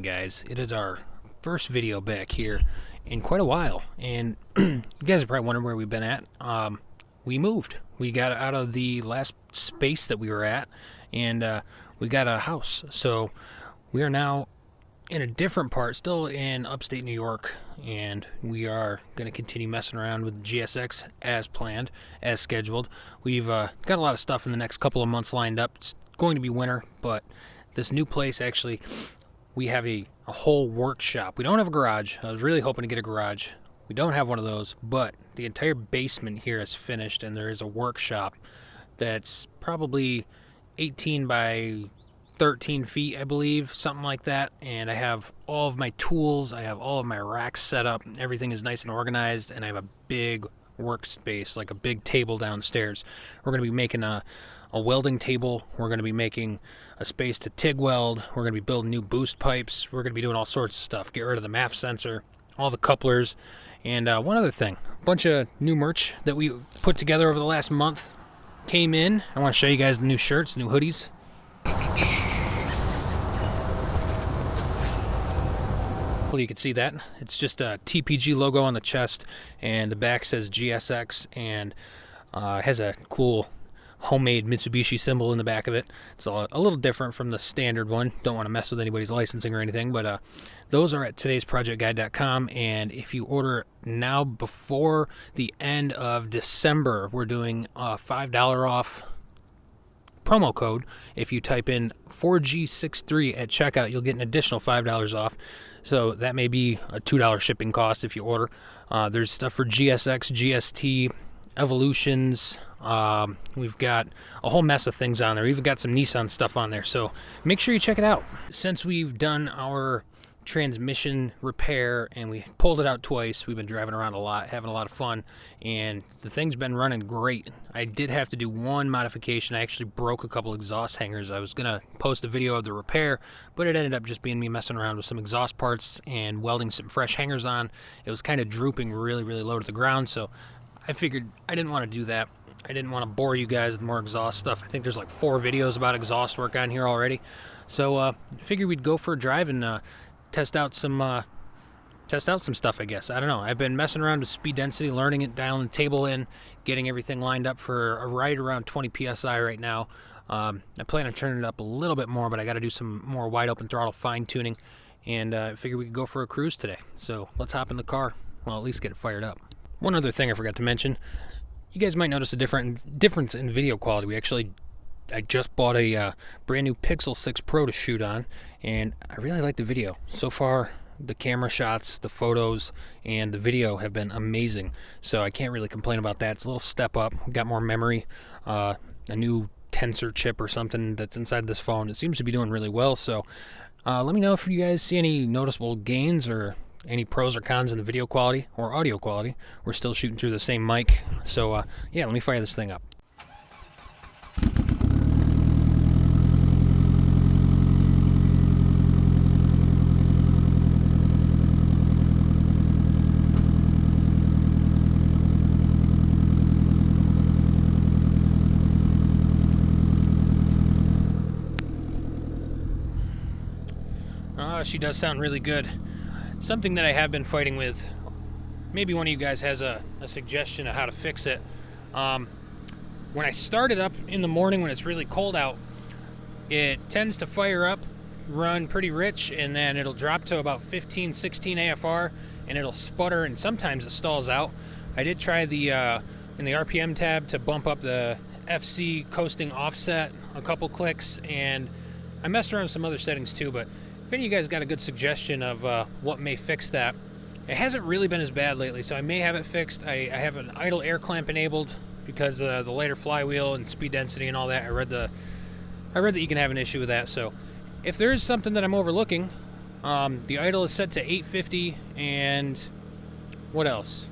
on, guys? It is our first video back here in quite a while, and you guys are probably wondering where we've been at. We moved. We got out of the last space that we were at, and we got a house. So we are now in a different part, still in upstate New York, and we are going to continue messing around with the GSX as planned, as scheduled. We've got a lot of stuff in the next couple of months lined up. It's going to be winter, but this new place, actually, we have a whole workshop. We don't have a garage. I was really hoping to get a garage. We don't have one of those, but the entire basement here is finished, and there is a workshop that's probably 18 by 13 feet, I believe, something like that. And I have all of my tools. I have all of my racks set up. Everything is nice and organized, and I have a big workspace, like a big table downstairs. We're going to be making a welding table. We're going to be making a space to TIG weld. We're going to be building new boost pipes. We're going to be doing all sorts of stuff. Get rid of the MAF sensor, all the couplers, and one other thing. A bunch of new merch that we put together over the last month came in. I want to show you guys the new shirts, new hoodies. Hopefully you can see that. It's just a TPG logo on the chest, and the back says GSX, and has a cool homemade Mitsubishi symbol in the back of it. It's a little different from the standard one. Don't want to mess with anybody's licensing or anything, but those are at todaysprojectguide.com, and if you order now before the end of December, we're doing a $5 off promo code. If you type in 4G63 at checkout, you'll get an additional $5 off. So that may be a $2 shipping cost if you order. There's stuff for GSX, GST, Evolutions. We've got a whole mess of things on there. We've even got some Nissan stuff on there, so make sure you check it out. Since we've done our transmission repair and we pulled it out twice, we've been driving around a lot, having a lot of fun, and the thing's been running great. I did have to do one modification. I actually broke a couple exhaust hangers. I was gonna post a video of the repair, but it ended up just being me messing around with some exhaust parts and welding some fresh hangers on. It was kind of drooping really low to the ground, so I figured I didn't want to do that. I didn't want to bore you guys with more exhaust stuff. I think there's like 4 videos about exhaust work on here already. So I figured we'd go for a drive and test out some stuff, I guess. I don't know. I've been messing around with speed density, learning it, dialing the table in, getting everything lined up for a right around 20 PSI right now. I plan on turning it up a little bit more, but I got to do some more wide open throttle fine tuning, and I figured we could go for a cruise today. So let's hop in the car. Well, at least get it fired up. One other thing I forgot to mention. You guys might notice a difference in video quality. I just bought a brand new Pixel 6 Pro to shoot on, and I really like the video. So far, the camera shots, the photos, and the video have been amazing. So I can't really complain about that. It's a little step up. Got more memory, a new tensor chip or something that's inside this phone. It seems to be doing really well. So let me know if you guys see any noticeable gains or any pros or cons in the video quality or audio quality. We're still shooting through the same mic, so yeah, let me fire this thing up. She does sound really good. Something that I have been fighting with, maybe one of you guys has a suggestion of how to fix it. When I start it up in the morning when it's really cold out, it tends to fire up, run pretty rich, and then it'll drop to about 15, 16 AFR, and it'll sputter, and sometimes it stalls out. I did try in the RPM tab to bump up the FC coasting offset a couple clicks, and I messed around with some other settings too, but if any of you guys got a good suggestion of what may fix that. It hasn't really been as bad lately, so I may have it fixed. I have an idle air clamp enabled because the lighter flywheel and speed density and all that. I read that you can have an issue with that. So if there is something that I'm overlooking, the idle is set to 850, and what else?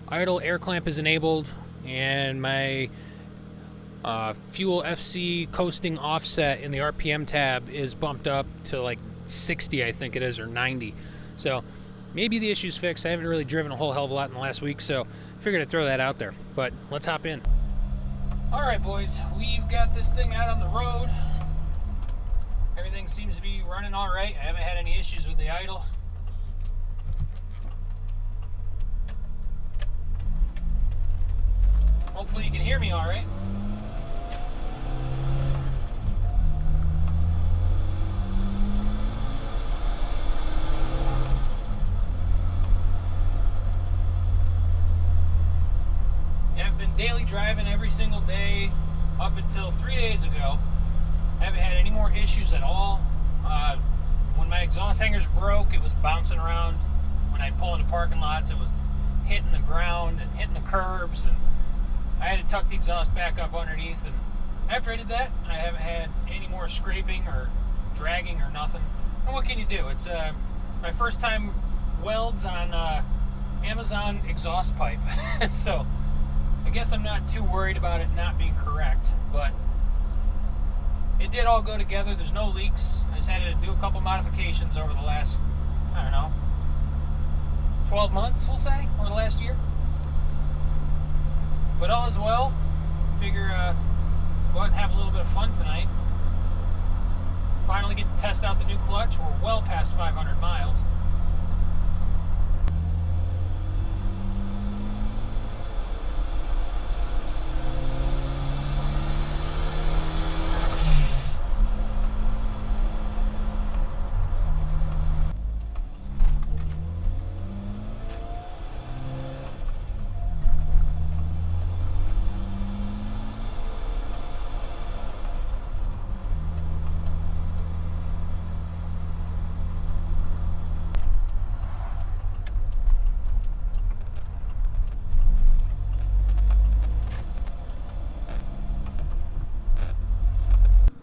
Idle air clamp is enabled, and my fuel FC coasting offset in the RPM tab is bumped up to like 60, I think it is, or 90. So maybe the issue's fixed. I haven't really driven a whole hell of a lot in the last week, so I figured I'd throw that out there. But let's hop in. All right, boys, we've got this thing out on the road. Everything seems to be running all right. I haven't had any issues with the idle. Hopefully you can hear me all right. Yeah, I've been daily driving every single day up until 3 days ago. I haven't had any more issues at all. When my exhaust hangers broke, it was bouncing around. When I pull into parking lots, it was hitting the ground and hitting the curbs, and I had to tuck the exhaust back up underneath. And after I did that, I haven't had any more scraping or dragging or nothing. And what can you do? It's my first time welds on Amazon exhaust pipe. So I guess I'm not too worried about it not being correct, but it did all go together. There's no leaks. I just had to do a couple modifications over the last, I don't know, 12 months, we'll say, or the last year. But all is well. Figure go out and have a little bit of fun tonight. Finally get to test out the new clutch. We're well past 500 miles.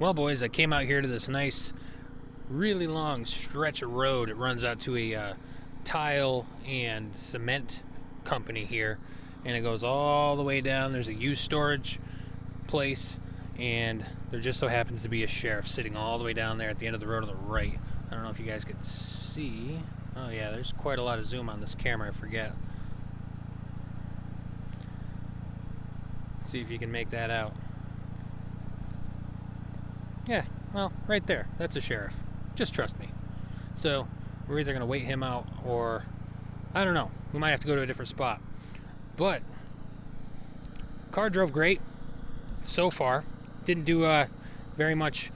Well, boys, I came out here to this nice, really long stretch of road. It runs out to a tile and cement company here, and it goes all the way down. There's a used storage place, and there just so happens to be a sheriff sitting all the way down there at the end of the road on the right. I don't know if you guys could see. Oh yeah, there's quite a lot of zoom on this camera, I forget. Let's see if you can make that out. Yeah, well, right there. That's a sheriff. Just trust me. So, we're either going to wait him out or, I don't know. We might have to go to a different spot. But, car drove great so far. Didn't do very much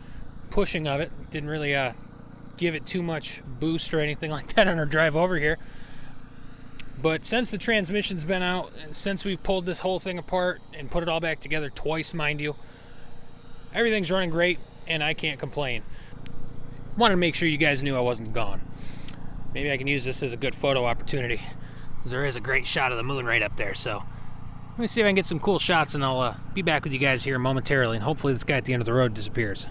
pushing of it. Didn't really give it too much boost or anything like that on our drive over here. But since the transmission's been out, since we've pulled this whole thing apart and put it all back together twice, mind you, everything's running great. And I can't complain. Wanted to make sure you guys knew I wasn't gone. Maybe I can use this as a good photo opportunity, because there is a great shot of the moon right up there. So let me see if I can get some cool shots, and I'll be back with you guys here momentarily, and hopefully this guy at the end of the road disappears.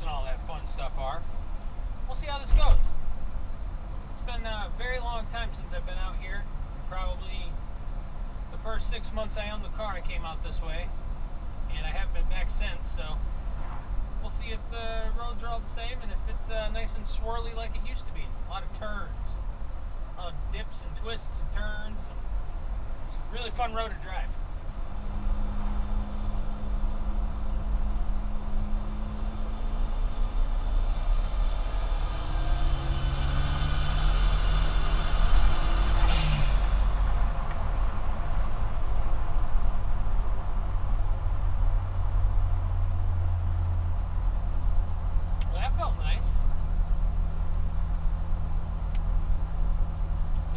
And all that fun stuff are. We'll see how this goes. It's been a very long time since I've been out here. Probably the first 6 months I owned the car, I came out this way, and I haven't been back since. So we'll see if the roads are all the same and if it's nice and swirly like it used to be. A lot of turns, a lot of dips and twists and turns. It's a really fun road to drive.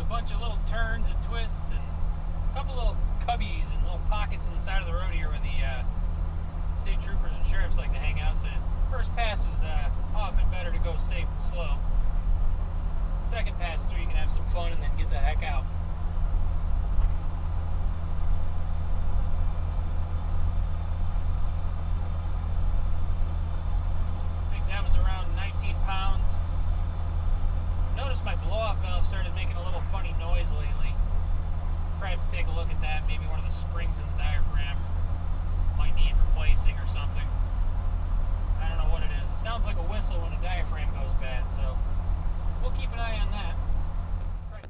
Bunch of little turns and twists and a couple little cubbies and little pockets in the side of the road here where the state troopers and sheriffs like to hang out. So first pass is often better to go safe and slow. Second pass through, you can have some fun and then get the heck out. I think that was around 19 pounds. Noticed my blow-off valve started making a little funny noise lately. Probably have to take a look at that. Maybe one of the springs in the diaphragm. might need replacing or something. I don't know what it is. It sounds like a whistle when a diaphragm goes bad, so we'll keep an eye on that. Right.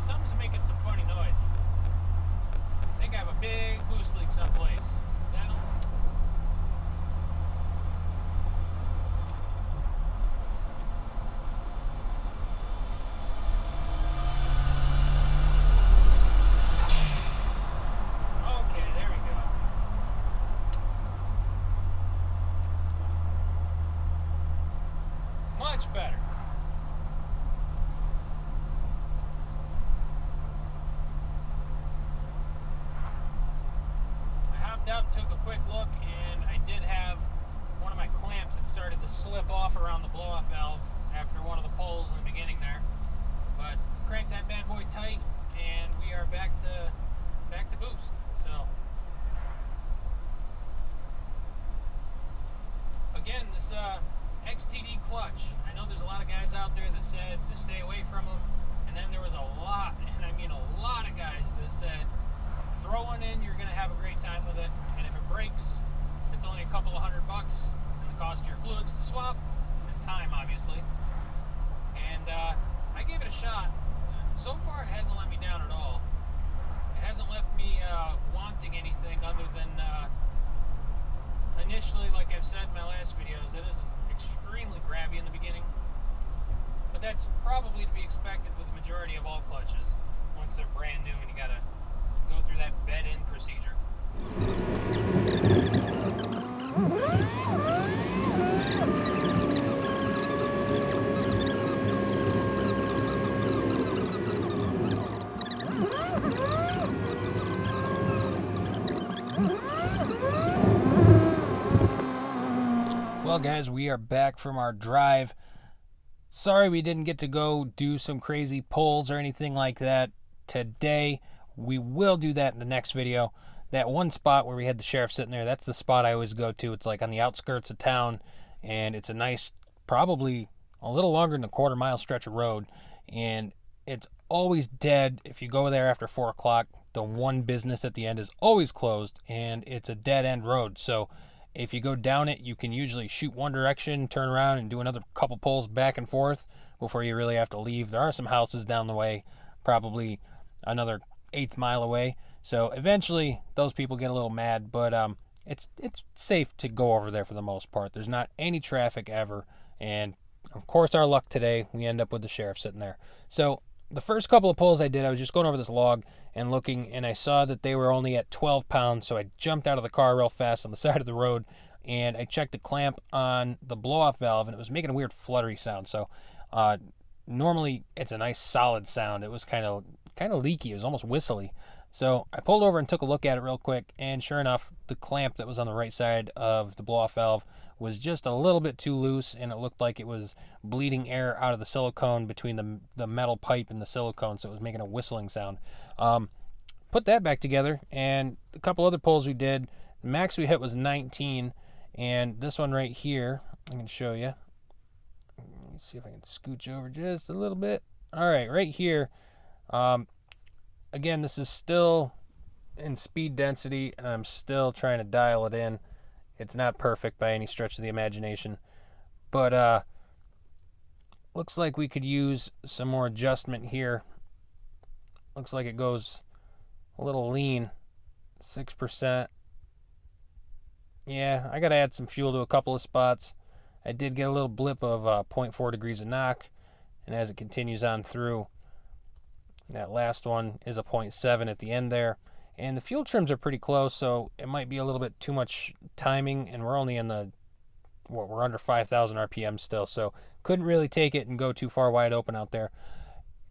Something's making some funny noise. I think I have a big boost leak someplace. Is that them? Okay, there we go. Much better. Up, took a quick look, and I did have one of my clamps that started to slip off around the blow-off valve after one of the pulls in the beginning there. But cranked that bad boy tight, and we are back to boost. So again, this XTD clutch. I know there's a lot of guys out there that said to stay away from them, and then there was a lot, and I mean a lot of guys that said throw one in, you're going to have a great time with it, and if it breaks, it's only a couple of $100 and the cost of your fluids to swap, and time, obviously. And I gave it a shot. So far, it hasn't let me down at all. It hasn't left me wanting anything other than, initially, like I've said in my last videos, it is extremely grabby in the beginning, but that's probably to be expected with the majority of all clutches, once they're brand new and you got to go through that bed-in procedure. Well, guys, we are back from our drive. Sorry we didn't get to go do some crazy pulls or anything like that today. We will do that in the next video. That one spot where we had the sheriff sitting there, that's the spot I always go to. It's like on the outskirts of town, and it's a nice, probably a little longer than a quarter-mile stretch of road, and it's always dead. If you go there after 4 o'clock, the one business at the end is always closed, and it's a dead-end road. So if you go down it, you can usually shoot one direction, turn around, and do another couple pulls back and forth before you really have to leave. There are some houses down the way, probably another 1/8 mile away, so eventually those people get a little mad, but it's safe to go over there for the most part. There's not any traffic ever, and of course our luck today, we end up with the sheriff sitting there. So the first couple of pulls I did, I was just going over this log and looking, and I saw that they were only at 12 pounds, so I jumped out of the car real fast on the side of the road, and I checked the clamp on the blow-off valve, and it was making a weird fluttery sound. So normally it's a nice solid sound. It was kind of leaky. It was almost whistly. So I pulled over and took a look at it real quick, and sure enough, the clamp that was on the right side of the blow-off valve was just a little bit too loose, and it looked like it was bleeding air out of the silicone between the metal pipe and the silicone, so it was making a whistling sound. Put that back together, and a couple other pulls we did. The max we hit was 19, and this one right here, I can show you. Let me see if I can scooch over just a little bit. All right, right here. Again, this is still in speed density, and I'm still trying to dial it in. It's not perfect by any stretch of the imagination, but looks like we could use some more adjustment here. Looks like it goes a little lean, 6%. Yeah, I got to add some fuel to a couple of spots. I did get a little blip of 0.4 degrees of knock, and as it continues on through, that last one is a 0.7 at the end there. And the fuel trims are pretty close, so it might be a little bit too much timing, and we're only in we're under 5,000 RPM still, so couldn't really take it and go too far wide open out there.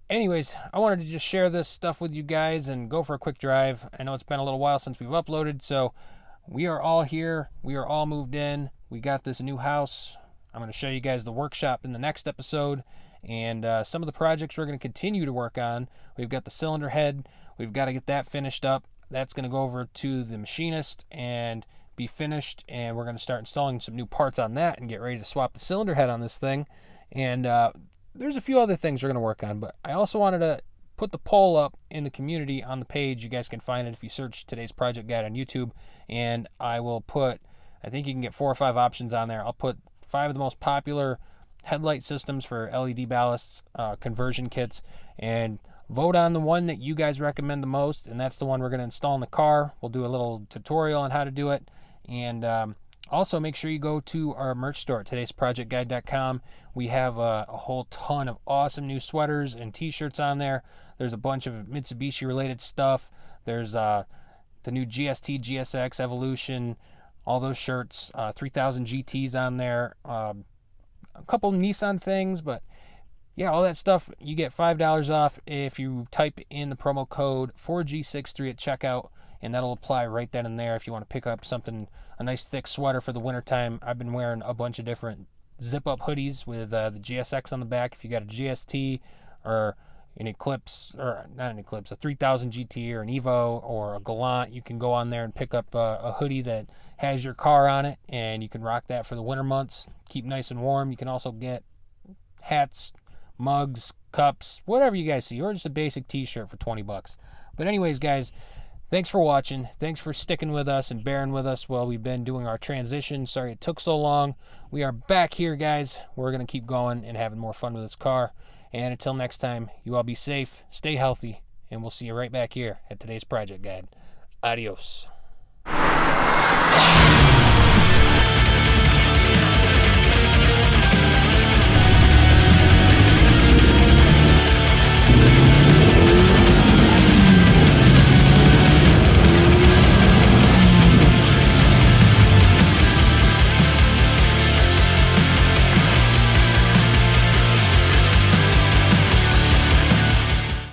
Anyways, I wanted to just share this stuff with you guys and go for a quick drive. I know it's been a little while since we've uploaded, so we are all here. We are all moved in. We got this new house. I'm going to show you guys the workshop in the next episode, and some of the projects we're going to continue to work on. We've got the cylinder head. We've got to get that finished up. That's going to go over to the machinist and be finished, and we're going to start installing some new parts on that and get ready to swap the cylinder head on this thing. And there's a few other things we're going to work on, but I also wanted to put the poll up in the community on the page. You guys can find it if you search today's project guide on YouTube, and I will put, I think you can get 4 or 5 options on there. I'll put 5 of the most popular headlight systems for LED ballasts, conversion kits, and vote on the one that you guys recommend the most, and that's the one we're going to install in the car. We'll do a little tutorial on how to do it, and also make sure you go to our merch store at todaysprojectguide.com. We have a whole ton of awesome new sweaters and t-shirts on there. There's a bunch of Mitsubishi related stuff. There's the new GST, GSX, Evolution, all those shirts, 3000 GTs on there, a couple Nissan things, but yeah, all that stuff. You get $5 off if you type in the promo code 4G63 at checkout, and that'll apply right then and there if you want to pick up something, a nice thick sweater for the wintertime. I've been wearing a bunch of different zip-up hoodies with the GSX on the back. If you got a GST or an Eclipse, or not an Eclipse, a 3000 GT or an Evo or a Galant, you can go on there and pick up a hoodie that has your car on it, and you can rock that for the winter months. Keep nice and warm. You can also get hats, mugs, cups, whatever you guys see, or just a basic t-shirt for 20 bucks. But anyways, guys, thanks for watching. Thanks for sticking with us and bearing with us while we've been doing our transition. Sorry it took so long. We are back here, guys. We're going to keep going and having more fun with this car. And until next time, you all be safe, stay healthy, and we'll see you right back here at today's project guide. Adios.